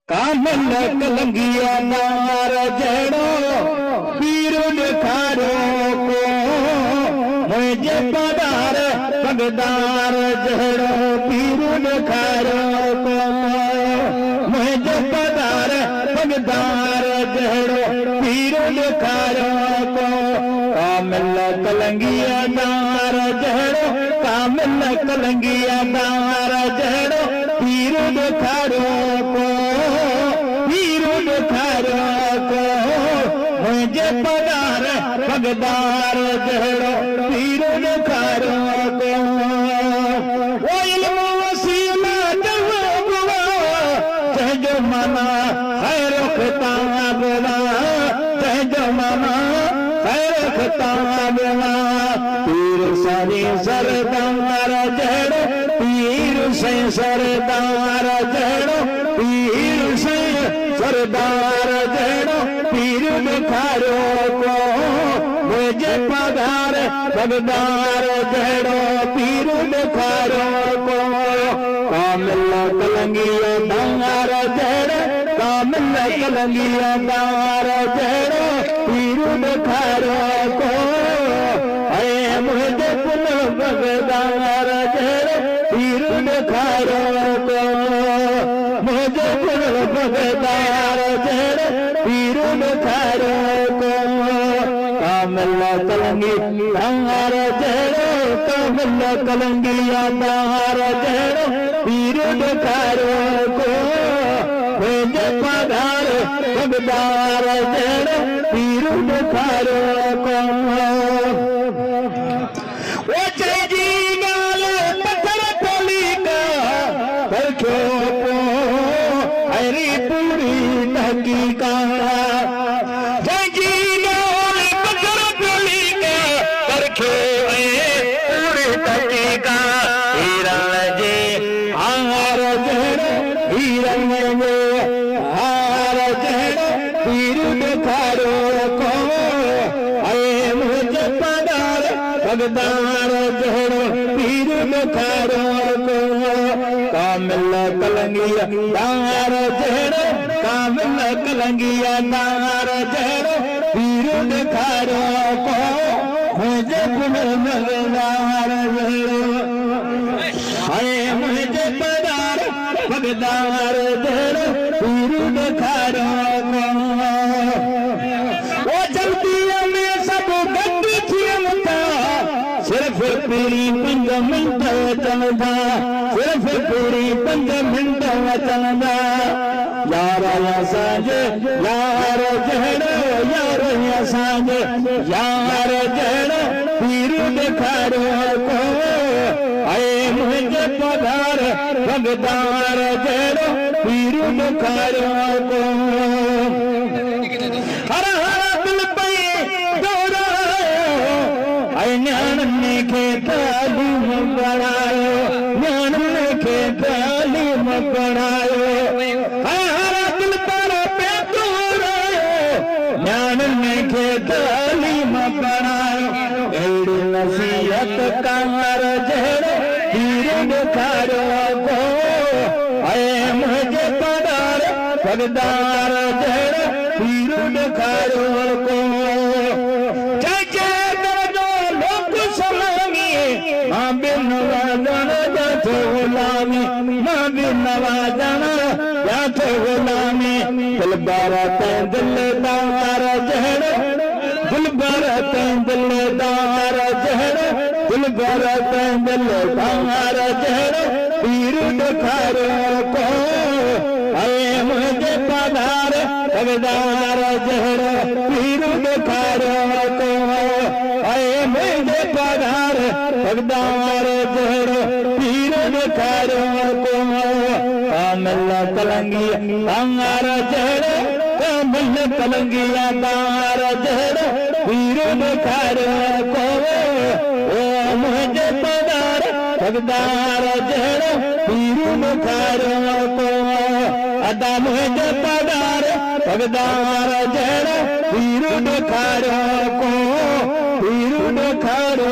कामल कलंगिया नार जड़ो पीर खारो को मुझे पदार पगदार जड़ो पीर खारो को मुझे पदार पगदार जड़ो पीर खारो को कामल कलंगिया नार जड़ो कामल कलंगिया नार जड़ो पीर खारो को मुझे पगार पगदार जड़ो पीर खारो को वो इल्म वसीला जवाबवा जो मना खैर खताबवा जो मना खैर खताबवा पीर सारी सरदार जड़ो पीर से सरदार जड़ो पीर से सरदार जड़ो पीर खारो को मुझे पगार पगदार जड़ो पीर खारो को कामल कलंगिया दार जड़ो कामल कलंगिया दार जड़ो पीर खारो को अरे मुझे पुल पगदार जड़ो पीर खारो को मुझे पुल पगदार जड़ो पीर खारो को कामल कलंगी दार जड़ो कामल कलंगिया दार जड़ो पीर खारो को मुझे पगार पगदार जड़ो पीर खारो को वो जी गाल पत्थर टोली का परखो को हरी पूरी हकीका पगदार जड़ो पीर खारो को कामल कलंगिया दार जड़ो कामल कलंगिया दार जड़ो पीर खारो को मुझे पगदार जड़ो अरे मुझे पगार पगदार जड़ो पीर खारो को वो जल्दी में सब गड्डी थियमता सिर्फ पूरी 5 मिनट चलदा सिर्फ पूरी 5 मिनट चलदा यार असांजे यार जड़ो यार असांजे यार जड़ो पीर खारो को आए मुझे पगार पगदार जड़ो पीर खारो को हर हर दिल पे ज्ञान के तालीम पढ़ायो ज्ञान के तालीम पढ़ायो हर दिल पर पे ज्ञान के तालीम पढ़ायो एड़ी नसीहत कार जड़ो पीर खारो को अरे मुझे पगार पगदार जड़ो पीर खारो को मां बिन वाजन जातो गुलामी मां बिन वाजन जातो गुलामी दिल बारत दिलदार जड़ो दिल बारत दिलदार जड़ो दिल बारत दिलदार जड़ो पीर खारो को अरे मुझे पगार पगदार जड़ो पीर खारो को अरे मुझे पगार पगदार जड़ो पीर खारो को कामल कलंगिया दार जड़ो कामल कलंगिया दार जड़ो पीर खारो को ओ मुझे पगार पगदार जड़ो पीर खारो को अदा मुझे पगार पगदार जड़ो पीर खारो को पीर खारो